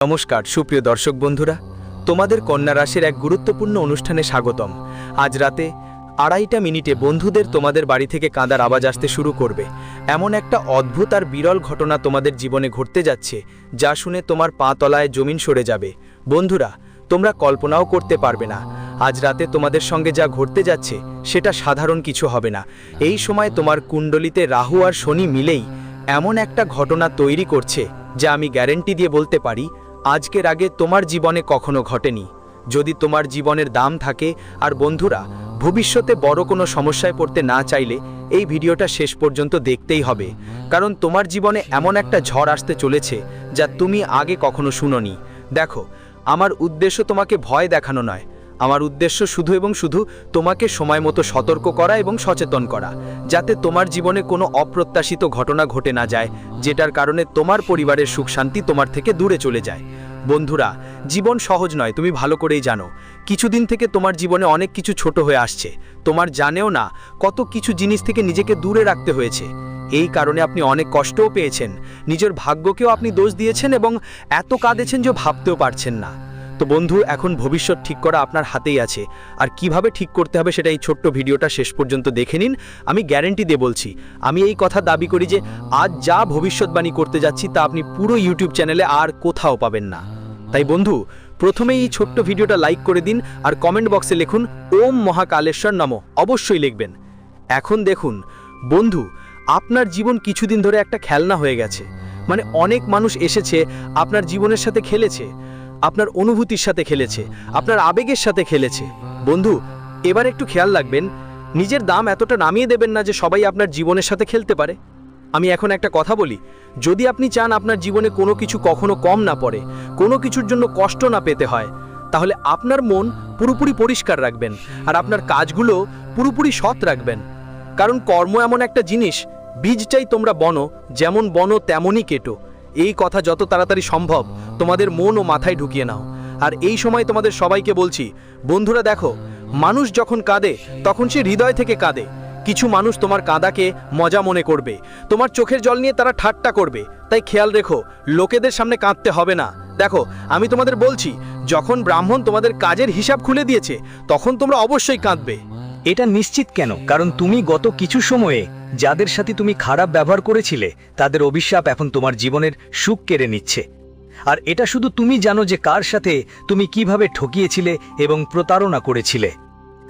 নমস্কার সুপ্রিয় দর্শক বন্ধুরা, তোমাদের কন্যা রাশির এক গুরুত্বপূর্ণ অনুষ্ঠানে স্বাগতম। আজ রাতে 2:30 বন্ধুদের তোমাদের বাড়ি থেকে কাঁদার আওয়াজ আসতে শুরু করবে। এমন একটা অদ্ভুত আর বিরল ঘটনা তোমাদের জীবনে ঘটতে যাচ্ছে, যা শুনে তোমার পা তলায় জমিন সরে যাবে। বন্ধুরা, তোমরা কল্পনাও করতে পারবে না আজ রাতে তোমাদের সঙ্গে যা ঘটতে যাচ্ছে সেটা সাধারণ কিছু হবে না। এই সময় তোমার কুণ্ডলিতে রাহু আর শনি মিলেই এমন একটা ঘটনা তৈরি করছে, যা আমি গ্যারেন্টি দিয়ে বলতে পারি আজকের আগে তোমার জীবনে কখনো ঘটেনি। যদি তোমার জীবনের দাম থাকে আর বন্ধুরা ভবিষ্যতে বড় কোনো সমস্যায় পড়তে না চাইলে এই ভিডিওটা শেষ পর্যন্ত দেখতেই হবে, কারণ তোমার জীবনে এমন একটা ঝড় আসতে চলেছে যা তুমি আগে কখনো শুনোনি। দেখো, আমার উদ্দেশ্য তোমাকে ভয় দেখানো নয়, আমার উদ্দেশ্য শুধু এবং শুধু তোমাকে সময় মতো সতর্ক করা এবং সচেতন করা, যাতে তোমার জীবনে কোনো অপ্রত্যাশিত ঘটনা ঘটে না যায়, যেটার কারণে তোমার পরিবারের সুখ শান্তি তোমার থেকে দূরে চলে যায়। বন্ধুরা, জীবন সহজ নয়, তুমি ভালো করেই জানো। কিছুদিন থেকে তোমার জীবনে অনেক কিছু ছোট হয়ে আসছে, তোমার জানেও না কত কিছু জিনিস থেকে নিজেকে দূরে রাখতে হয়েছে। এই কারণে আপনি অনেক কষ্টও পেয়েছেন, নিজের ভাগ্যকেও আপনি দোষ দিয়েছেন এবং এত কাঁদেছেন যে ভাবতেও পারছেন না। তো বন্ধু, এখন ভবিষ্যৎ ঠিক করা আপনার হাতেই আছে, আর কিভাবে ঠিক করতে হবে সেটা এই ছোট্ট ভিডিওটা শেষ পর্যন্ত দেখে নিন। আমি গ্যারেন্টি দিয়ে বলছি, আমি এই কথা দাবি করি যে আজ যা ভবিষ্যৎবাণী করতে যাচ্ছি তা আপনি পুরো ইউটিউব চ্যানেলে আর কোথাও পাবেন না। তাই বন্ধু, প্রথমেই এই ছোট্ট ভিডিওটা লাইক করে দিন আর কমেন্ট বক্সে লিখুন ওম মহাকালেশ্বর নমঃ, অবশ্যই লিখবেন। এখন দেখুন বন্ধু, আপনার জীবন কিছুদিন ধরে একটা খেলনা হয়ে গেছে। মানে অনেক মানুষ এসেছে আপনার জীবনের সাথে খেলেছে, আপনার অনুভূতির সাথে খেলেছে, আপনার আবেগের সাথে খেলেছে। বন্ধু, এবার একটু খেয়াল রাখবেন, নিজের দাম এতটা নামিয়ে দেবেন না যে সবাই আপনার জীবনের সাথে খেলতে পারে। আমি এখন একটা কথা বলি, যদি আপনি চান আপনার জীবনে কোনো কিছু কখনো কম না পড়ে, কোনো কিছুর জন্য কষ্ট না পেতে হয়, তাহলে আপনার মন পুরোপুরি পরিষ্কার রাখবেন আর আপনার কাজগুলো পুরোপুরি সৎ রাখবেন। কারণ কর্ম এমন একটা জিনিস, বীজটাই তোমরা বনো, যেমন বনো তেমনই কেটো। এই কথা যত তাড়াতাড়ি সম্ভব তোমাদের মন ও মাথায় ঢুকিয়ে নাও। আর এই সময় তোমাদের সবাইকে বলছি, বন্ধুরা দেখো, মানুষ যখন কাঁদে তখন সে হৃদয় থেকে কাঁদে। কিছু মানুষ তোমার কাঁদাকে মজা মনে করবে, তোমার চোখের জল নিয়ে তারা ঠাট্টা করবে, তাই খেয়াল রেখো লোকেদের সামনে কাঁদতে হবে না। দেখো, আমি তোমাদের বলছি, যখন ব্রাহ্মণ তোমাদের কাজের হিসাব খুলে দিয়েছে তখন তোমরা অবশ্যই কাঁদবে। এটা নিশ্চিত কেন? কারণ তুমি গত কিছু সময়ে যাদের সাথে তুমি খারাপ ব্যবহার করেছিলে তাদের অভিশাপ এখন তোমার জীবনের সুখ কেড়ে নিচ্ছে। আর এটা শুধু তুমি জানো যে কার সাথে তুমি কিভাবে ঠকিয়েছিলে এবং প্রতারণা করেছিলে।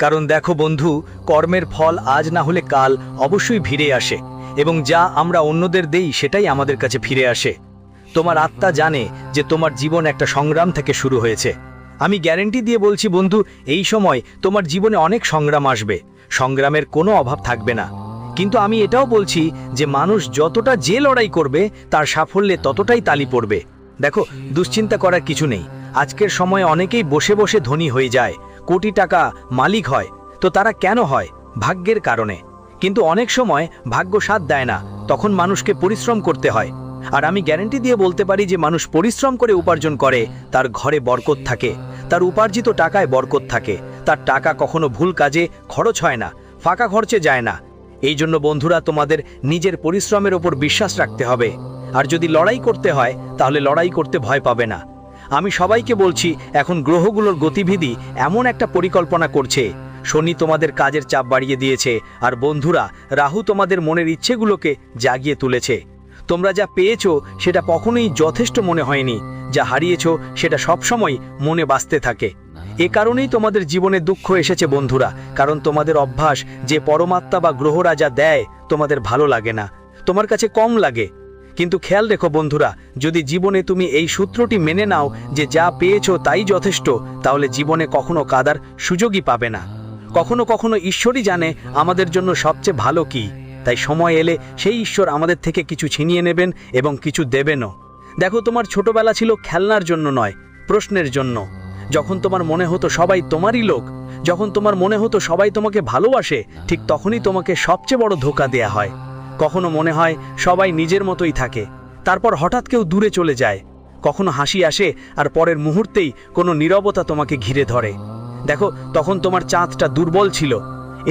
কারণ দেখো বন্ধু, কর্মের ফল আজ না হলে কাল অবশ্যই ফিরে আসে, এবং যা আমরা অন্যদের দেই সেটাই আমাদের কাছে ফিরে আসে। তোমার আত্মা জানে যে তোমার জীবন একটা সংগ্রাম থেকে শুরু হয়েছে। আমি গ্যারেন্টি দিয়ে বলছি বন্ধু, এই সময় তোমার জীবনে অনেক সংগ্রাম আসবে, সংগ্রামের কোনো অভাব থাকবে না। কিন্তু আমি এটাও বলছি যে মানুষ যতটা যে লড়াই করবে তার সাফল্যে ততটাই তালি পড়বে। দেখো, দুশ্চিন্তা করার কিছু নেই। আজকের সময়ে অনেকেই বসে বসে ধনী হয়ে যায়, কোটি টাকা মালিক হয়। তো তারা কেন হয়? ভাগ্যের কারণে। কিন্তু অনেক সময় ভাগ্য সাথ দেয় না, তখন মানুষকে পরিশ্রম করতে হয়। আর আমি গ্যারেন্টি দিয়ে বলতে পারি যে মানুষ পরিশ্রম করে উপার্জন করে, তার ঘরে বরকত থাকে, তার উপার্জিত টাকায় বরকত থাকে, তার টাকা কখনো ভুল কাজে খরচ হয় না, ফাঁকা খরচে যায় না। এই জন্য বন্ধুরা, তোমাদের নিজের পরিশ্রমের ওপর বিশ্বাস রাখতে হবে। আর যদি লড়াই করতে হয় তাহলে লড়াই করতে ভয় পাবে না। আমি সবাইকে বলছি, এখন গ্রহগুলোর গতিবিধি এমন একটা পরিকল্পনা করছে। শনি তোমাদের কাজের চাপ বাড়িয়ে দিয়েছে, আর বন্ধুরা, রাহু তোমাদের মনের ইচ্ছেগুলোকে জাগিয়ে তুলেছে। তোমরা যা পেয়েছো সেটা কখনোই যথেষ্ট মনে হয়নি, যা হারিয়েছো সেটা সবসময় মনে বাঁচতে থাকে। এ কারণেই তোমাদের জীবনে দুঃখ এসেছে বন্ধুরা, কারণ তোমাদের অভ্যাস যে পরমাত্মা বা গ্রহরা যা দেয় তোমাদের ভালো লাগে না, তোমার কাছে কম লাগে। কিন্তু খেয়াল রেখো বন্ধুরা, যদি জীবনে তুমি এই সূত্রটি মেনে নাও যে যা পেয়েছো তাই যথেষ্ট, তাহলে জীবনে কখনো কাঁদার সুযোগই পাবে না। কখনো কখনো ঈশ্বরই জানে আমাদের জন্য সবচেয়ে ভালো কি, তাই সময় এলে সেই ঈশ্বর আমাদের থেকে কিছু ছিনিয়ে নেবেন এবং কিছু দেবেনও। দেখো, তোমার ছোটবেলা ছিল খেলনার জন্য নয়, প্রশ্নের জন্য। যখন তোমার মনে হতো সবাই তোমারই লোক, যখন তোমার মনে হতো সবাই তোমাকে ভালোবাসে, ঠিক তখনই তোমাকে সবচেয়ে বড় ধোঁকা দেয়া হয়। কখনো মনে হয় সবাই নিজের মতোই থাকে, তারপর হঠাৎ কেউ দূরে চলে যায়। কখনো হাসি আসে আর পরের মুহূর্তেই কোনো নীরবতা তোমাকে ঘিরে ধরে। দেখো, তখন তোমার চাঁদটা দুর্বল ছিল,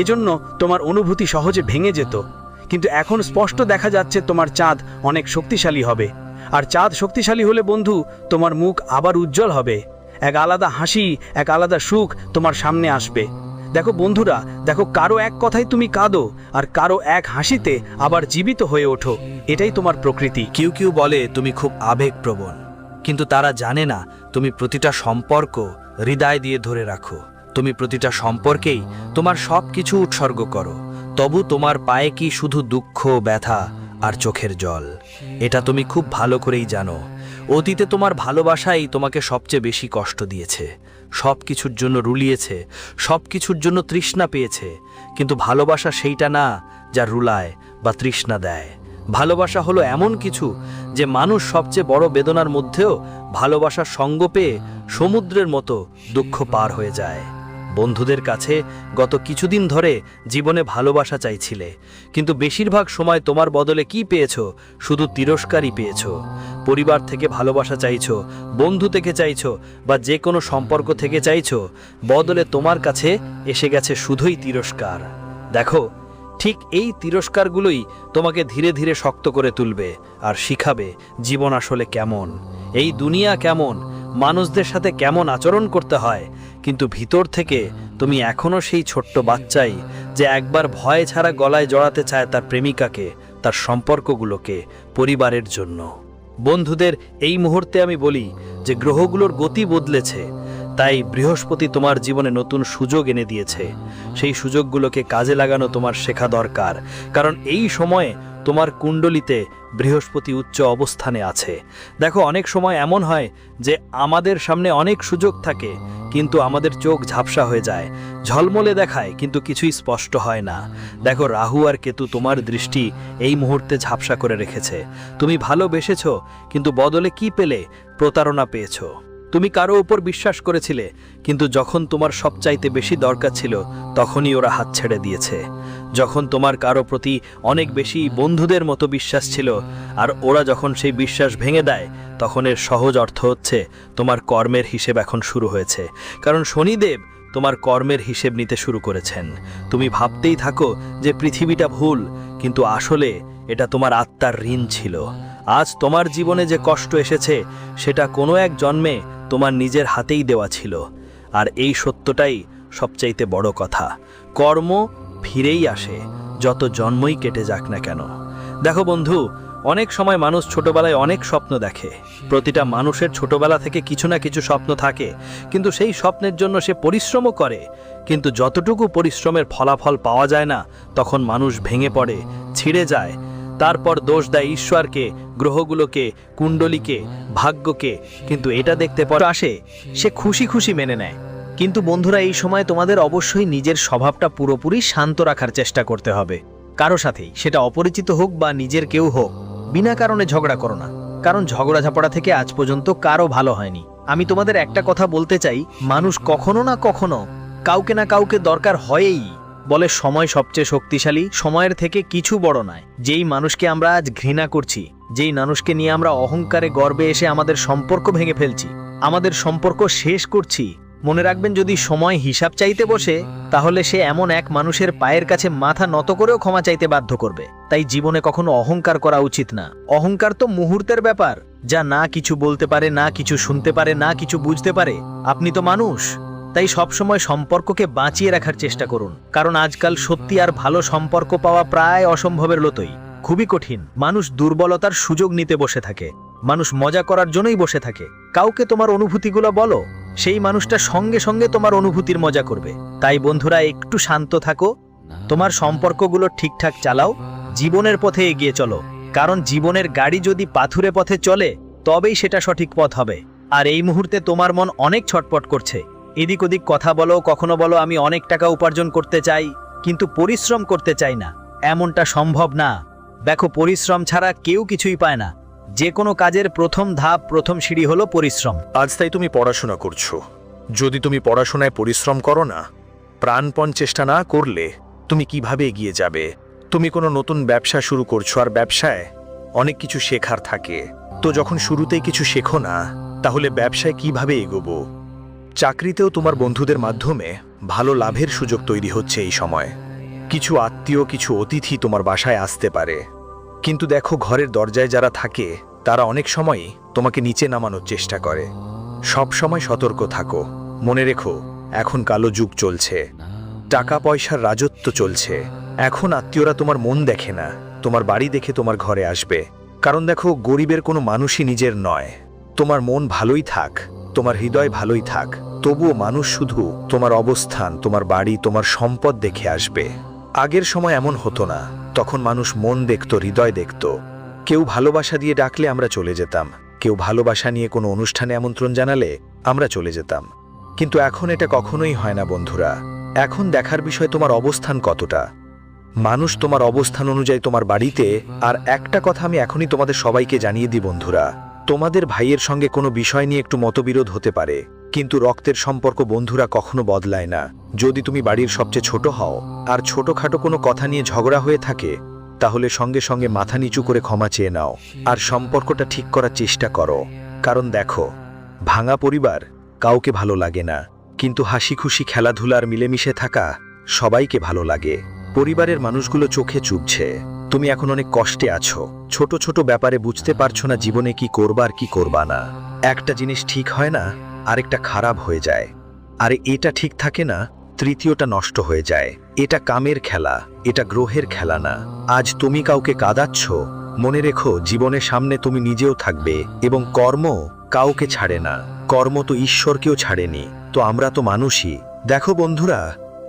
এজন্য তোমার অনুভূতি সহজে ভেঙে যেত। কিন্তু এখন স্পষ্ট দেখা যাচ্ছে তোমার চাঁদ অনেক শক্তিশালী হবে। আর চাঁদ শক্তিশালী হলে বন্ধু তোমার মুখ আবার উজ্জ্বল হবে, এক আলাদা হাসি, এক আলাদা সুখ তোমার সামনে আসবে। দেখো বন্ধুরা, দেখো কারো এক কথায় তুমি কাঁদো আর কারো এক হাসিতে আবার জীবিত হয়ে ওঠো। এটাই তোমার প্রকৃতি। কেউ কেউ বলে তুমি খুব আবেগপ্রবণ, কিন্তু তারা জানে না তুমি প্রতিটা সম্পর্ক হৃদয় দিয়ে ধরে রাখো। তুমি প্রতিটা সম্পর্কেই তোমার সব কিছু উৎসর্গ করো, তবু তোমার পায়ে কি শুধু দুঃখ, ব্যথা আর চোখের জল? এটা তুমি খুব ভালো করেই জানো। অতীতে তোমার ভালোবাসাই তোমাকে সবচেয়ে বেশি কষ্ট দিয়েছে, সব কিছুর জন্য রুলিয়েছে, সব কিছুর জন্য তৃষ্ণা পেয়েছে। কিন্তু ভালোবাসা সেইটা না যা রুলায় বা তৃষ্ণা দেয়। ভালোবাসা হলো এমন কিছু যে মানুষ সবচেয়ে বড় বেদনার মধ্যেও ভালোবাসার সঙ্গ পেয়ে সমুদ্রের মতো দুঃখ পার হয়ে যায়। বন্ধুদের কাছে গত কিছুদিন ধরে জীবনে ভালোবাসা চাইছিলে, কিন্তু বেশিরভাগ সময় তোমার বদলে কি পেয়েছো? শুধু তিরস্কারই পেয়েছো। পরিবার থেকে ভালোবাসা চাইছো, বন্ধু থেকে চাইছো, বা যে কোনো সম্পর্ক থেকে চাইছো, বদলে তোমার কাছে এসে গেছে শুধুই তিরস্কার। দেখো, ঠিক এই তিরস্কারগুলোই তোমাকে ধীরে ধীরে শক্ত করে তুলবে আর শিখাবে জীবন আসলে কেমন, এই দুনিয়া কেমন, মানুষদের সাথে কেমন আচরণ করতে হয়। কিন্তু ভিতর থেকে তুমি এখনো সেই ছোট্ট বাচ্চাই যে একবার ভয় ছাড়া গলায় জড়াতে চায় তার প্রেমিকাকে, তার সম্পর্কগুলোকে, পরিবারের জন্য। বন্ধুদের, এই মুহূর্তে আমি বলি যে গ্রহগুলোর গতি বদলেছে, তাই বৃহস্পতি তোমার জীবনে নতুন সুযোগ এনে দিয়েছে। সেই সুযোগগুলোকে কাজে লাগানো তোমার শেখা দরকার, কারণ এই সময়ে তোমার কুণ্ডলিতে বৃহস্পতি উচ্চ অবস্থানে আছে। দেখো, অনেক সময় এমন হয় যে আমাদের সামনে অনেক সুযোগ থাকে, কিন্তু আমাদের চোখ ঝাপসা হয়ে যায়, ঝলমলে দেখায় কিন্তু কিছুই স্পষ্ট হয় না। দেখো, রাহু আর কেতু তোমার দৃষ্টি এই মুহূর্তে ঝাপসা করে রেখেছে। তুমি ভালোবেসেছো, কিন্তু বদলে কি পেলে? প্রতারণা পেয়েছো। তুমি কারো উপর বিশ্বাস করেছিলে, কিন্তু যখন তোমার সবচাইতে বেশি দরকার ছিল তখনই ওরা হাত ছেড়ে দিয়েছে। যখন তোমার কারো প্রতি অনেক বেশি বন্ধুদের মতো বিশ্বাস ছিল, আর ওরা যখন সেই বিশ্বাস ভেঙে দেয়, তখন এর সহজ অর্থ হচ্ছে তোমার কর্মের হিসেব এখন শুরু হয়েছে। কারণ শনিদেব তোমার কর্মের হিসেব নিতে শুরু করেছেন। তুমি ভাবতেই থাকো যে পৃথিবীটা ভুল, কিন্তু আসলে এটা তোমার আত্মার ঋণ ছিল। আজ তোমার জীবনে যে কষ্ট এসেছে সেটা কোনো এক জন্মে তোমার নিজের হাতেই দেওয়া ছিল। আর এই সত্যটাই সবচাইতে বড় কথা, কর্ম ফিরেই আসে, যত জন্মই কেটে যাক না কেন। দেখো বন্ধু, অনেক সময় মানুষ ছোটবেলায় অনেক স্বপ্ন দেখে। প্রতিটা মানুষের ছোটবেলা থেকে কিছু না কিছু স্বপ্ন থাকে, কিন্তু সেই স্বপ্নের জন্য সে পরিশ্রমও করে। কিন্তু যতটুকু পরিশ্রমের ফলাফল পাওয়া যায় না, তখন মানুষ ভেঙে পড়ে, ছিঁড়ে যায়। তারপর দোষ দেয় ঈশ্বরকে, গ্রহগুলোকে, কুণ্ডলীকে, ভাগ্যকে। কিন্তু এটা দেখতে পর আসে সে খুশি খুশি মেনে নেয়। কিন্তু বন্ধুরা, এই সময় তোমাদের অবশ্যই নিজের স্বভাবটা পুরোপুরি শান্ত রাখার চেষ্টা করতে হবে। কারো সাথেই, সেটা অপরিচিত হোক বা নিজের কেউ হোক, বিনা কারণে ঝগড়া করো না, কারণ ঝগড়া ঝাপড়া থেকে আজ পর্যন্ত কারো ভালো হয়নি। আমি তোমাদের একটা কথা বলতে চাই, মানুষ কখনো না কখনো কাউকে না কাউকে দরকার হয়ই। বলে সময় সবচেয়ে শক্তিশালী, সময়ের থেকে কিছু বড় নয়। যেই মানুষকে আমরা আজ ঘৃণা করছি, যেই মানুষকে নিয়ে আমরা অহংকারে গর্বে এসে আমাদের সম্পর্ক ভেঙে ফেলছি, আমাদের সম্পর্ক শেষ করছি, মনে রাখবেন যদি সময় হিসাব চাইতে বসে, তাহলে সে এমন এক মানুষের পায়ের কাছে মাথা নত করেও ক্ষমা চাইতে বাধ্য করবে। তাই জীবনে কখনো অহংকার করা উচিত না। অহংকার তো মুহূর্তের ব্যাপার, যা না কিছু বলতে পারে, না কিছু শুনতে পারে, না কিছু বুঝতে পারে। আপনি তো মানুষ, তাই সবসময় সম্পর্ককে বাঁচিয়ে রাখার চেষ্টা করুন, কারণ আজকাল সত্যি আর ভালো সম্পর্ক পাওয়া প্রায় অসম্ভবের মতোই, খুবই কঠিন। মানুষ দুর্বলতার সুযোগ নিতে বসে থাকে, মানুষ মজা করার জন্যই বসে থাকে। কাউকে তোমার অনুভূতিগুলো বলো, সেই মানুষটা সঙ্গে সঙ্গে তোমার অনুভূতির মজা করবে। তাই বন্ধুরা, একটু শান্ত থাকো, তোমার সম্পর্কগুলো ঠিকঠাক চালাও, জীবনের পথে এগিয়ে চলো। কারণ জীবনের গাড়ি যদি পাথুরে পথে চলে, তবেই সেটা সঠিক পথ হবে। আর এই মুহূর্তে তোমার মন অনেক ছটপট করছে, এদিক ওদিক কথা বলো, কখনো বলো আমি অনেক টাকা উপার্জন করতে চাই, কিন্তু পরিশ্রম করতে চাই না। এমনটা সম্ভব না। দেখো, পরিশ্রম ছাড়া কেউ কিছুই পায় না। যে কোনো কাজের প্রথম ধাপ, প্রথম সিঁড়ি হলো পরিশ্রম। আজ তাই তুমি পড়াশোনা করছো। যদি তুমি পড়াশোনায় পরিশ্রম করো না, প্রাণপণ চেষ্টা না করলে তুমি কিভাবে এগিয়ে যাবে? তুমি কোনো নতুন ব্যবসা শুরু করছো, আর ব্যবসায় অনেক কিছু শেখার থাকে। তো যখন শুরুতেই কিছু শেখো না, তাহলে ব্যবসায় কিভাবে এগোবো? চাকরিতেও তোমার বন্ধুদের মাধ্যমে ভালো লাভের সুযোগ তৈরি হচ্ছে এই সময়। কিছু আত্মীয়, কিছু অতিথি তোমার বাসায় আসতে পারে, কিন্তু দেখো ঘরের দরজায় যারা থাকে তারা অনেক সময়ই তোমাকে নিচে নামানোর চেষ্টা করে। সব সময় সতর্ক থাকো। মনে রেখো, এখন কালো যুগ চলছে, টাকা পয়সার রাজত্ব চলছে। এখন আত্মীয়রা তোমার মন দেখে না, তোমার বাড়ি দেখে তোমার ঘরে আসবে। কারণ দেখো, গরিবের কোনো মানুষই নিজের নয়। তোমার মন ভালোই থাক, তোমার হৃদয় ভালোই থাক, তবুও মানুষ শুধু তোমার অবস্থান, তোমার বাড়ি, তোমার সম্পদ দেখে আসবে। আগের সময় এমন হতো না। তখন মানুষ মন দেখত, হৃদয় দেখত। কেউ ভালোবাসা দিয়ে ডাকলে আমরা চলে যেতাম, কেউ ভালোবাসা নিয়ে কোনো অনুষ্ঠানে আমন্ত্রণ জানালে আমরা চলে যেতাম। কিন্তু এখন এটা কখনোই হয় না বন্ধুরা। এখন দেখার বিষয় তোমার অবস্থান কতটা। মানুষ তোমার অবস্থান অনুযায়ী তোমার বাড়িতে। আর একটা কথা আমি এখনই তোমাদের সবাইকে জানিয়ে দিই বন্ধুরা, তোমাদের ভাইয়ের সঙ্গে কোনো বিষয় নিয়ে একটু মতবিরোধ হতে পারে, কিন্তু রক্তের সম্পর্ক বন্ধুরা কখনো বদলায় না। যদি তুমি বাড়ির সবচেয়ে ছোট হও আর ছোটখাটো কোনো কথা নিয়ে ঝগড়া হয়ে থাকে, তাহলে সঙ্গে সঙ্গে মাথা নিচু করে ক্ষমা চেয়ে নাও আর সম্পর্কটা ঠিক করার চেষ্টা করো। কারণ দেখো, ভাঙা পরিবার কাউকে ভালো লাগে না, কিন্তু হাসি খুশি খেলাধুলার মিলেমিশে থাকা সবাইকে ভালো লাগে। পরিবারের মানুষগুলো চোখে চুবছে, তুমি এখন অনেক কষ্টে আছো। ছোট ছোট ব্যাপারে বুঝতে পারছো না জীবনে কি করবা আর কি করবা না। একটা জিনিস ঠিক হয় না, আরেকটা খারাপ হয়ে যায়। আর এটা ঠিক থাকে না, তৃতীয়টা নষ্ট হয়ে যায়। এটা কামের খেলা, এটা গ্রহের খেলা না। আজ তুমি কাউকে কাঁদাচ্ছ, মনে রেখো জীবনের সামনে তুমি নিজেও থাকবে। এবং কর্ম কাউকে ছাড়ে না, কর্ম তো ঈশ্বরকেও ছাড়েনি। তো আমরা তো মানুষই। দেখো বন্ধুরা,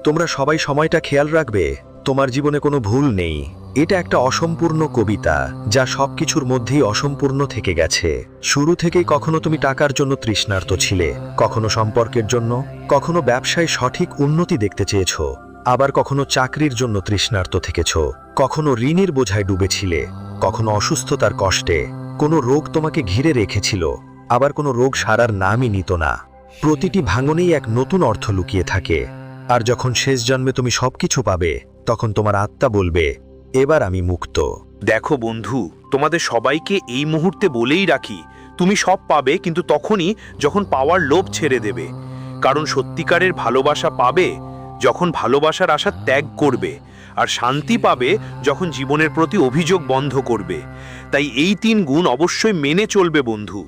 তোমরা সবাই সময়টা খেয়াল রাখবে। তোমার জীবনে কোনো ভুল নেই। এটা একটা অসম্পূর্ণ কবিতা, যা সবকিছুর মধ্যেই অসম্পূর্ণ থেকে গেছে। শুরু থেকেই কখনো তুমি টাকার জন্য তৃষ্ণার্ত ছিলে, কখনো সম্পর্কের জন্য, কখনো ব্যবসায় সঠিক উন্নতি দেখতে চেয়েছো, আবার কখনো চাকরির জন্য তৃষ্ণার্ত থেকেছ, কখনো ঋণের বোঝায় ডুবেছিলে, কখনো অসুস্থতার কষ্টে। কোনো রোগ তোমাকে ঘিরে রেখেছিল, আবার কোনো রোগ সারার নামই নিত না। প্রতিটি ভাঙনেই এক নতুন অর্থ লুকিয়ে থাকে। আর যখন শেষ জন্মে তুমি সবকিছু পাবে, তখন তোমার আত্মা বলবে, এবার আমি মুক্ত। দেখো বন্ধু, তোমাদের সবাইকে এই মুহূর্তে বলেই রাখি, তুমি সব পাবে, কিন্তু তখনই যখন পাওয়ার লোভ ছেড়ে দেবে। কারণ সত্যিকারের ভালোবাসা পাবে যখন ভালোবাসার আশা ত্যাগ করবে, আর শান্তি পাবে যখন জীবনের প্রতি অভিযোগ বন্ধ করবে। তাই এই 3 গুণ অবশ্যই মেনে চলবে বন্ধু।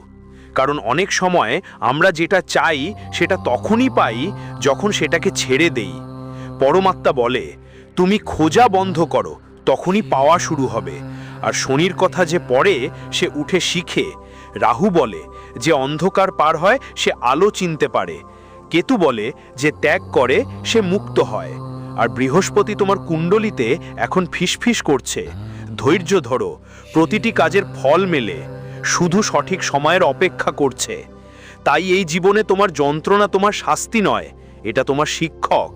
কারণ অনেক সময় আমরা যেটা চাই সেটা তখনই পাই যখন সেটাকে ছেড়ে দেই। পরমাত্মা বলে, তুমি খোঁজা বন্ধ করো, তখনই পাওয়া শুরু হবে। আর শনির কথা যে পড়ে সে উঠে শিখে। রাহু বলে যে অন্ধকার পার হয় সে আলো চিনতে পারে। কেতু বলে যে ত্যাগ করে সে মুক্ত হয়। আর বৃহস্পতি তোমার কুণ্ডলিতে এখন ফিসফিস করছে, ধৈর্য ধরো, প্রতিটি কাজের ফল মেলে, শুধু সঠিক সময়ের অপেক্ষা করছে। তাই এই জীবনে তোমার যন্ত্রণা তোমার শাস্তি নয়, এটা তোমার শিক্ষক।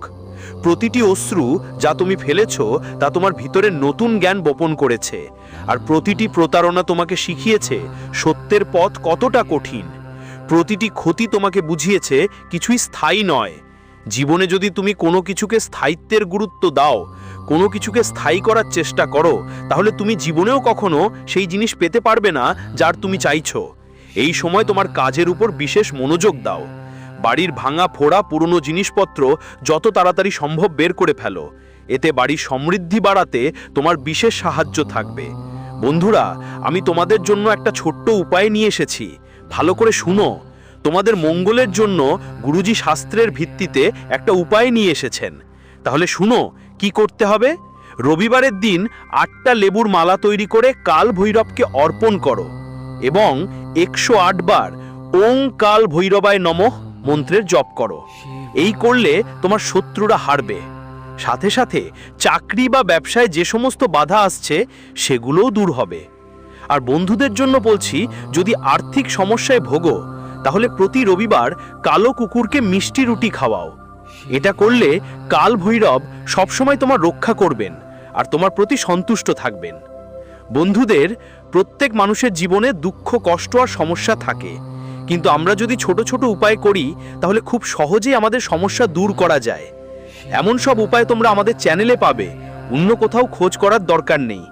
প্রতিটি অশ্রু যা তুমি ফেলেছ তা তোমার ভিতরে নতুন জ্ঞান বপন করেছে। আর প্রতিটি প্রতারণা তোমাকে শিখিয়েছে সত্যের পথ কতটা কঠিন। প্রতিটি ক্ষতি তোমাকে বুঝিয়েছে কিছুই স্থায়ী নয়। জীবনে যদি তুমি কোনো কিছুকে স্থায়িত্বের গুরুত্ব দাও, কোনো কিছুকে স্থায়ী করার চেষ্টা করো, তাহলে তুমি জীবনেও কখনো সেই জিনিস পেতে পারবে না যার তুমি চাইছো। এই সময় তোমার কাজের উপর বিশেষ মনোযোগ দাও। বাড়ির ভাঙা ফোড়া পুরনো জিনিসপত্র যত তাড়াতাড়ি সম্ভব বের করে ফেলো। এতে বাড়ির সমৃদ্ধি বাড়াতে তোমার বিশেষ সাহায্য থাকবে। বন্ধুরা, আমি তোমাদের জন্য একটা ছোট্ট উপায় নিয়ে এসেছি, ভালো করে শুনো। তোমাদের মঙ্গলের জন্য গুরুজি শাস্ত্রের ভিত্তিতে একটা উপায় নিয়ে এসেছেন। তাহলে শুনো কি করতে হবে। রবিবারের দিন 8টা লেবুর মালা তৈরি করে কাল ভৈরবকে অর্পণ করো এবং 108 বার ওং কাল ভৈরবায় নমঃ মন্ত্রের জপ করো। এই করলে তোমার শত্রুরা হারবে। সাথে সাথে চাকরি বা ব্যবসায় যে সমস্ত বাধা আসছে সেগুলোও দূর হবে। আর বন্ধুদের জন্য বলছি, যদি আর্থিক সমস্যায় ভোগো, তাহলে প্রতি রবিবার কালো কুকুরকে মিষ্টি রুটি খাওয়াও। এটা করলে কাল ভৈরব সবসময় তোমার রক্ষা করবেন আর তোমার প্রতি সন্তুষ্ট থাকবেন। বন্ধুদের, প্রত্যেক মানুষের জীবনে দুঃখ, কষ্ট আর সমস্যা থাকে, কিন্তু আমরা যদি ছোট ছোট উপায় করি তাহলে খুব সহজেই আমাদের সমস্যা দূর করা যায়। এমন সব উপায় তোমরা আমাদের চ্যানেলে পাবে, অন্য কোথাও খোঁজ করার দরকার নেই।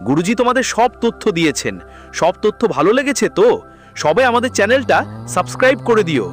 গুরুজি তোমাদের সব তথ্য দিয়েছেন। সব তথ্য ভালো লেগেছে তো? সবাই আমাদের চ্যানেলটা সাবস্ক্রাইব করে দিও।